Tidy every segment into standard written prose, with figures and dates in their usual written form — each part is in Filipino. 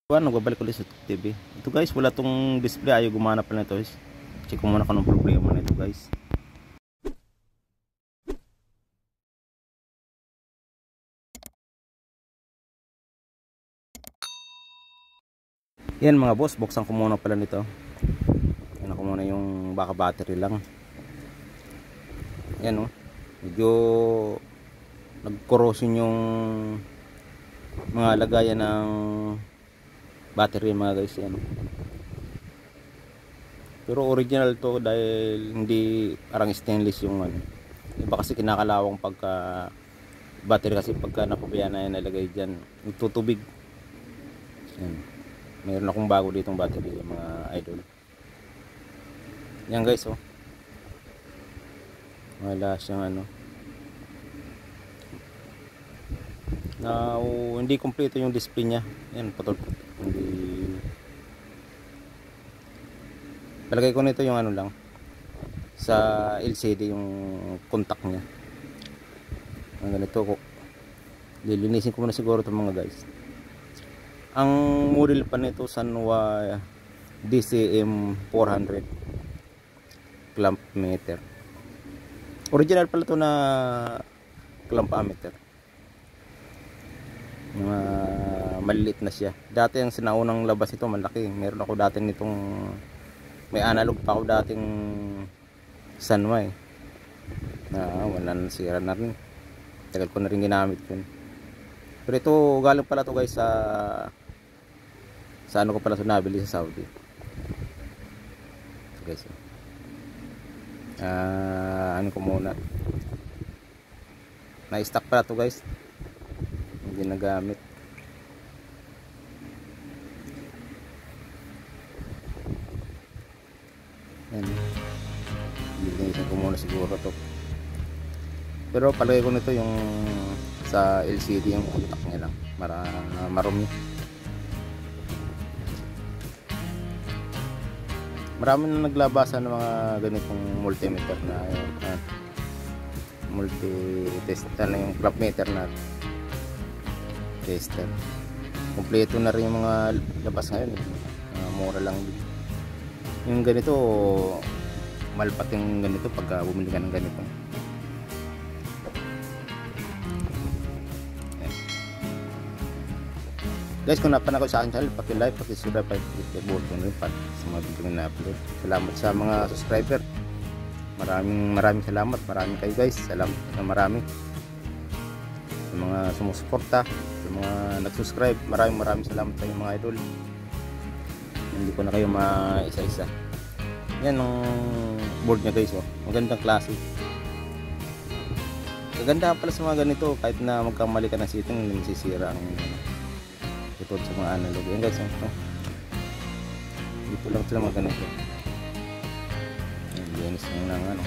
Nagbabalik ulit sa TV. Ito guys, wala tong display, ayaw gumana pala nito guys. Check ko muna kung anong problema nito guys. Yan mga boss, buksan ko muna pala nito. Yan ako muna yung baka battery lang. Yan oh. Medyo nag-corrosion yung mga lagayan ng battery mga guys. Yan. Pero original to dahil hindi parang stainless yung ano. Iba kasi kinakalawang pagka battery kasi pagka napabayaan na yan nalagay dyan. Nagtutubig. Yan. Mayroon akong bago ditong battery mga idol. Yan guys oh. Wala siyang ano. Now, hindi kompleto yung display niya. Yan patol. Hindi. Palagay ko nito yung ano lang sa LCD yung contact niya. Ang ganito ko. Lilinisin ko muna siguro ito mga guys. Ang model pa nito Sanwa DCM 400 clamp meter. Original pala ito na clamp ammeter. Mga maliliit na siya. Dati ang sinaunang labas ito malaki. Meron ako dati nitong may analog pa ako dating Sanwa eh. Wala na, sira na rin. Tagal ko na rin ginamit yun. Pero ito galing pala to guys sa ano ko pala ito nabili sa Saudi. Guys. Ano ko muna. Na-stock pala to guys. Hindi nagamit. Yan. Linisin ko muna siguro to. Pero palagay ko nito yung sa LCD yung contact niya lang para marumi. Marami na naglabasan ng mga ganitong multimeter na multi-test na yung clock meter na tester. Kompleto na rin yung mga labas ngayon eh. Mura lang yung ganito, malpat yung ganito pagka bumili ka ng ganito. Guys, kung napan ako sa aking channel, paki-like, paki-subscribe, paki-click the button rin para sa mga video na upload. Salamat sa mga subscriber. Maraming salamat. Maraming kayo guys. Salamat na marami. Sa mga sumusuporta, sa mga nag-subscribe, maraming salamat kayo mga idol. Hindi ko na kayo maisa-isa. Yan ang board niya guys oh. Magandang klase. Maganda pala sa mga ganito kahit na magkamali ka ng setting, hindi masisira ang tutod sa mga analog. Yan guys oh. Dito lang sila mga ganito. Linis lang ano.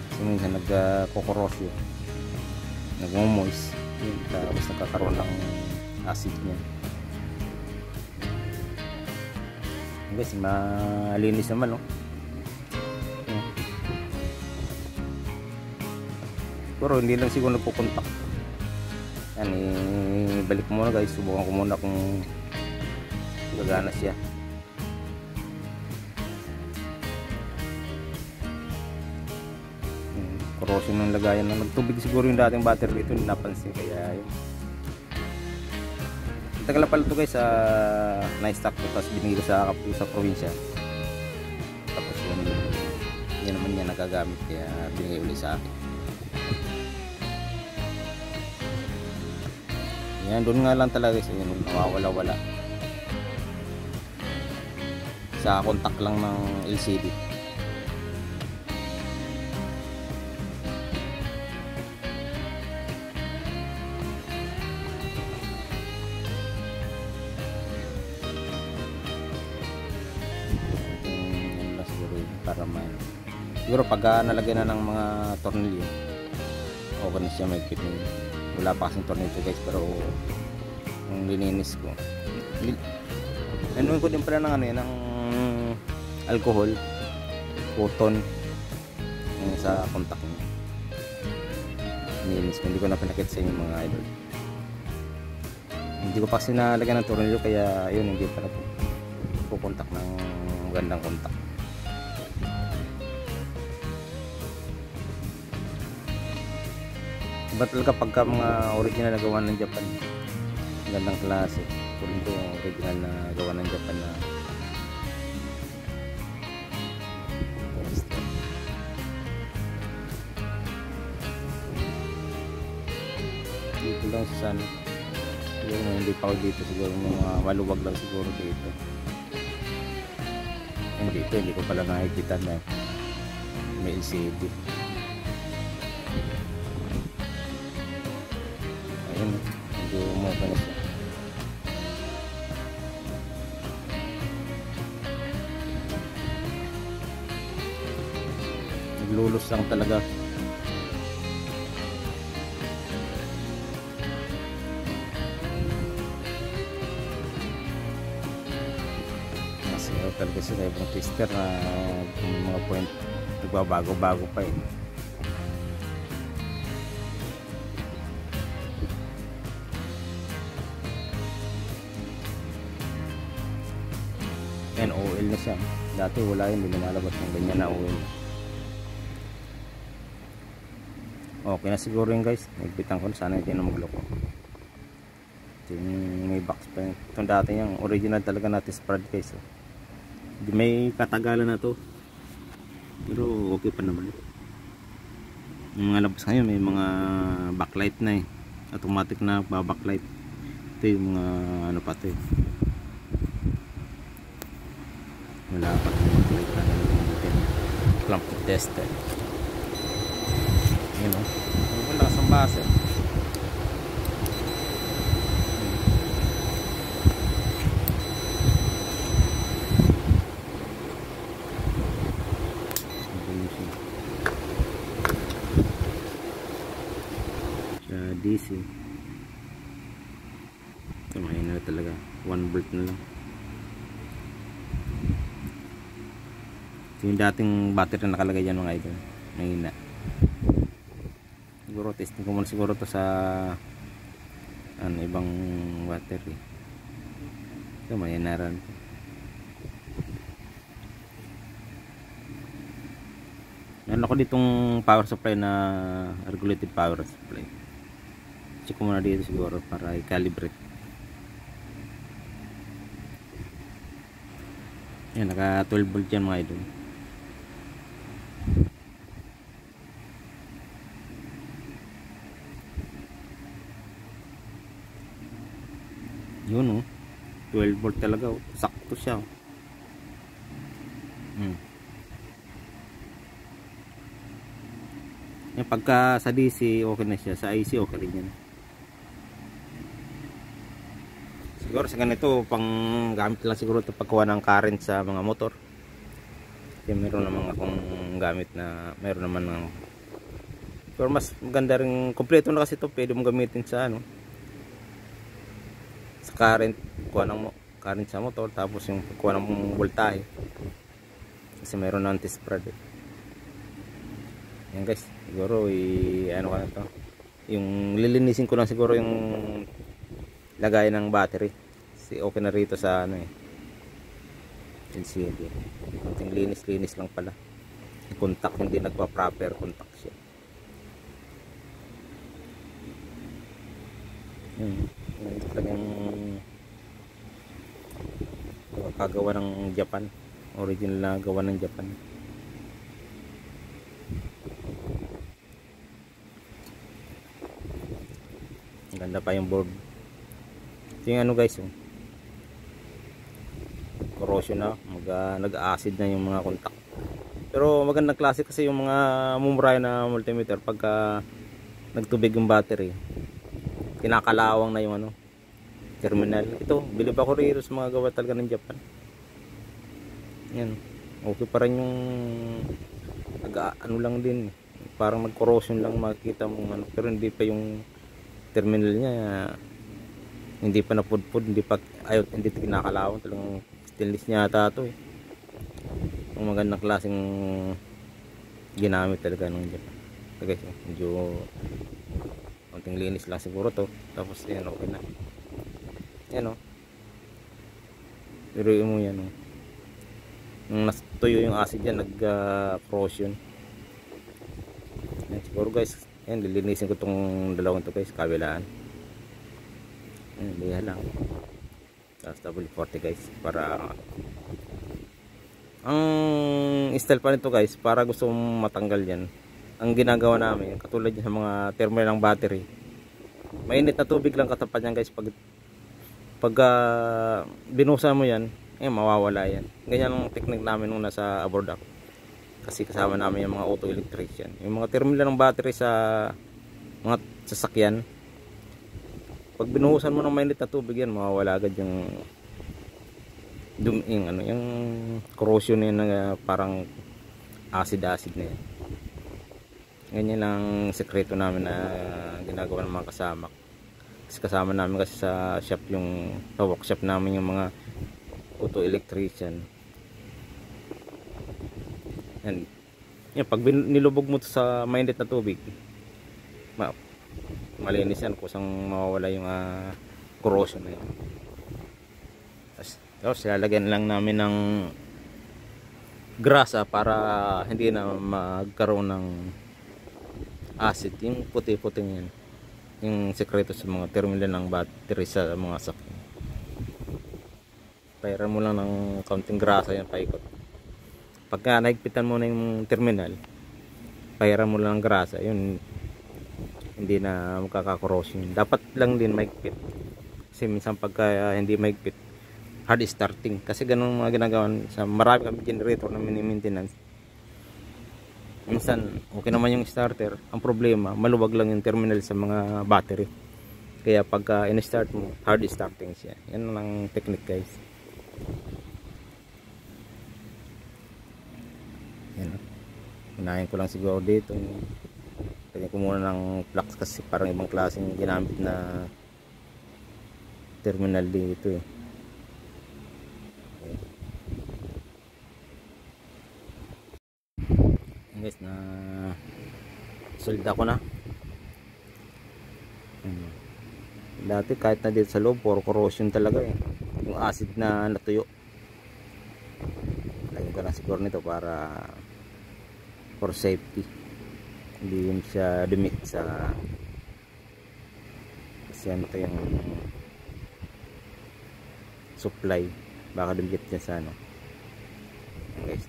Kasi minsan nagkokorosyo, nagmumoist, tapos nagkakaroon ng acid niya. Guys, malinis naman no. Pero hindi lang siguro nagpupuntak. Yan, balik ko muna guys, subukan ko muna kung gagana siya. Corrosion ng lagayan na nagtubig siguro yung dating battery dito, napansin kaya yun. Tagal na pala ito guys, na-stock ko tapos binigay ko sa probinsya. Tapos yun naman niya nagagamit kaya binigay ulit sa akin. Yan, doon nga lang talaga guys, yun, nawawala-wala sa contact lang ng LCD. Para siguro pag nalagyan na ng mga tornilyo okay na siya, may fit na yun. Wala pa kasing tornilyo guys pero yung lininis ko nanuhin ko din pala ng ano yan, ng alcohol cotton sa contact niya. Lininis ko, hindi ko na pinakit sa inyo mga idol. Hindi ko pa kasi nalagyan ng tornilyo, kaya yun, hindi pa na pupuntak ng gandang kontak. Iba talaga pagka mga original na gawa ng Japan, gandang klase. Tulad ito yung original na gawa ng Japan na dito lang sa sana. Siguro hindi pa ako dito, siguro mga maluwag lang siguro dito. Hindi ko pala nakikita na may LCD. Ayun, medyo umuha na siya. Naglulus lang talaga. Talaga sila yung twister na mga point nagbabago-bago pa eh. Yan, oil na siya. Dati wala yun, hindi lumalabas ng ganyan na oil. Okay na siguro yun guys. Nagbitan ko na, sana hindi na magloko. Ito yung may box pa yun. Itong dati yung original talaga natin spread guys. May katagalan na to, pero okay pa naman. Yung mga labas ngayon may mga backlight na eh, automatic na backlight. Ito yung mga ano pa to eh, wala pa backlight na clamp tester. Yun o, wala kasang base. DC. Ito mahina na talaga, 1 volt na lang. Ito yung dating battery na nakalagay dyan mga idol, mahina. Siguro testing ko muna siguro to sa ibang battery. Ito mahina rin. Meron ako ditong power supply na regulated power supply. Check ko muna dito siguro para i-calibrate. Yan, naka 12 volt yan mga idol. Yun 12 volt talaga sakto siya. Yan, pagka sa DC okay na siya, sa AC okay rin yan. Siguro sa ganito pang gamit lang siguro ito pagkuha ng current sa mga motor. Kasi meron naman akong gamit na meron naman ng, pero mas maganda rin, kompleto na kasi ito, pwede mong gamitin sa sa current, kuha ng current sa motor, tapos yung kuha ng voltahe kasi meron ng anti-spread eh. Yan guys, siguro ano ka na to, yung lilinisin ko lang siguro yung lagay ng battery. Kasi okay na rito sa LCD. Konting linis-linis lang pala. Yung contact hindi nagpa-proper contact siya. Ito talagang kagawa ng Japan. Original na gawa ng Japan. Ganda pa yung board. Ito yung guys, corrosion na, nag-acid na yung mga contact. Pero magandang klase kasi yung mga mumurahin na multimeter, pagka nagtubig yung battery, kinakalawang na yung terminal. Ito, bilib ako rito sa mga gawa talaga ng Japan. Yan, okay pa rin yung lang din, parang nag-corrosion lang makikita mo pero hindi pa yung terminal niya, hindi pa napudpud, hindi kinakalawang, talagang stainless niya ata ito eh. Ang magandang klaseng ginamit talaga ng Japan. So guys, medyo konting linis lang siguro to, tapos yan okay na. Yan o. Biruin mo yan o. Nung natuyo yung acid yan, nag-corrosion. Yan, siguro guys, yan, lilinisin ko tong dalawang to guys, kabilaan. Yan, liha lang. Tapos W40 guys, para ang style pa nito guys, para gusto mong matanggal yan, ang ginagawa namin, katulad yan sa mga terminal ng battery, mainit na tubig lang katapat yan guys. Pag binusan mo yan, mawawala yan. Ganyan ang technique namin nung nasa aboard ako, kasi kasama namin yung mga auto electrician, yung mga terminal ng battery sa mga sasakyan. Pag binuhusan mo ng mainit na tubig yan, mawawala agad yung yung corrosion na yun, parang acid na yan. Ganyan lang sekreto namin na ginagawa ng mga kasama. Kasi kasama namin kasi sa shop, yung sa workshop namin, yung mga auto electrician. Yan. Yan, pag nilubog mo to sa mainit na tubig, malinis yan, kusang mawawala yung corrosion na yan. Tapos lalagyan lang namin ng grasa para hindi na magkaroon ng acid, yung puti-puting yan, yung sekreto sa mga terminal ng battery sa mga sakyan. Pairan mo lang ng kaunting grasa yan, paikot. Pagka naigpitan mo na yung terminal, pairan mo lang ng grasa, yun, hindi na magkaka-corrosion. Dapat lang din maigpit, kasi minsan pagka hindi maigpit, hard starting. Kasi ganun mga ginagawa sa marami kami generator na mini-maintenance. Minsan okay naman yung starter, ang problema maluwag lang yung terminal sa mga battery, kaya pagka in-start mo, hard starting siya. Yan ang technique guys. Yan, unahin ko lang siguro dito, lagyan ko muna ng flux kasi parang ibang klaseng ginamit na terminal dito eh. Guys, na solda ko na. Dati kahit na dito sa loob, puro corrosion talaga eh, yung acid na natuyo. Lagyan ko na siguro nito para for safety, hindi yun siya dumik sa, kasi ano to yung supply, baka dumikit niya sa ano. Okay, guys,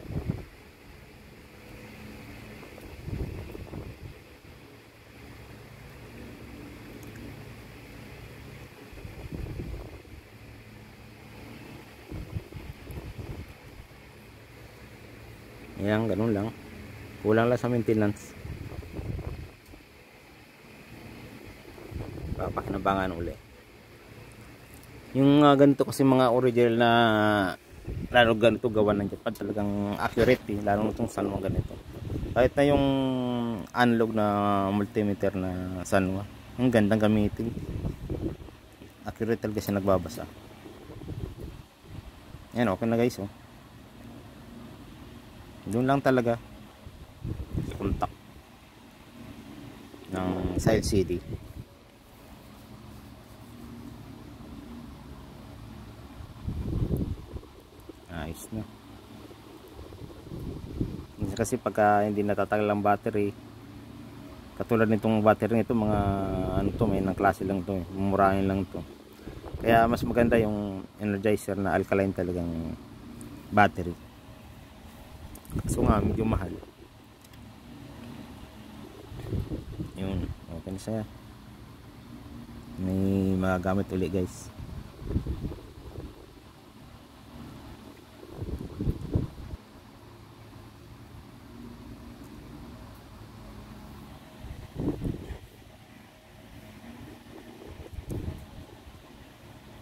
yan, ganun lang, kulang lang sa maintenance, papakinabangan uli yung ganito. Kasi mga original na, lalo ganito gawa ng Japan, talagang accurate eh, lalo itong Sanwa ganito. Kahit na yung analog na multimeter na Sanwa, ang gandang gamitin, accurate talaga siya, nagbabasa. Yan, okay na guys oh. Doon lang talaga contact ng sa LCD. Ayos na. Kasi pagka hindi natatagal ang battery, katulad nitong battery nito, mga ano to, may nang klase lang to, mumurahin lang to. Kaya mas maganda yung Energizer na alkaline talagang battery. So nga, medyo mahal. Yun, okay na siya. May magagamit ulit guys.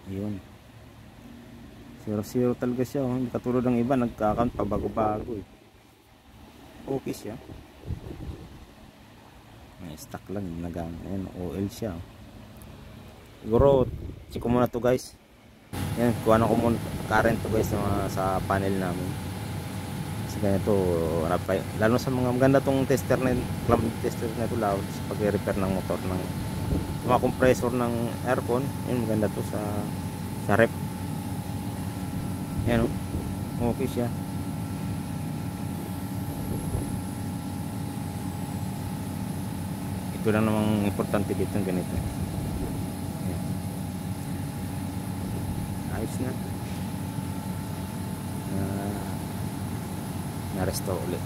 Yun, 0-0 talaga siya oh. Hindi katulad ng iba, nagka-count pa bago-bago eh. Okay siya. May stock lang, ayan, OL siya. Siguro check ko muna to guys. Yan, kuha na ko muna current to guys sa panel namin. Kasi ganito, lalo sa mga maganda tong tester na, clamp tester na ito, loud sa pag-repair ng motor, ng mga compressor ng aircon. Yun, maganda to sa sa rep. Yan, okay siya. Ito lang namang importante dito ng ganito. Yan. Ayos na. Na-restore ulit.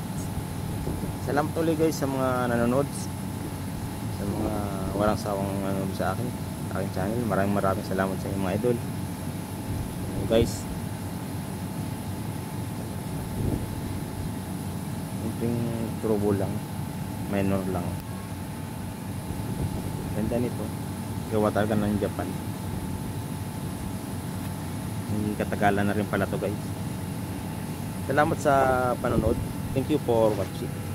Salamat ulit guys sa mga nanonood, sa mga walang sawang nanonood sa aking channel. Maraming salamat sa inyo mga idol. Guys, simpleng turbo lang, minor lang. Ganda nito, gawa talaga ng Japan. Hindi katagalan na rin pala to guys. Salamat sa panonood. Thank you for watching.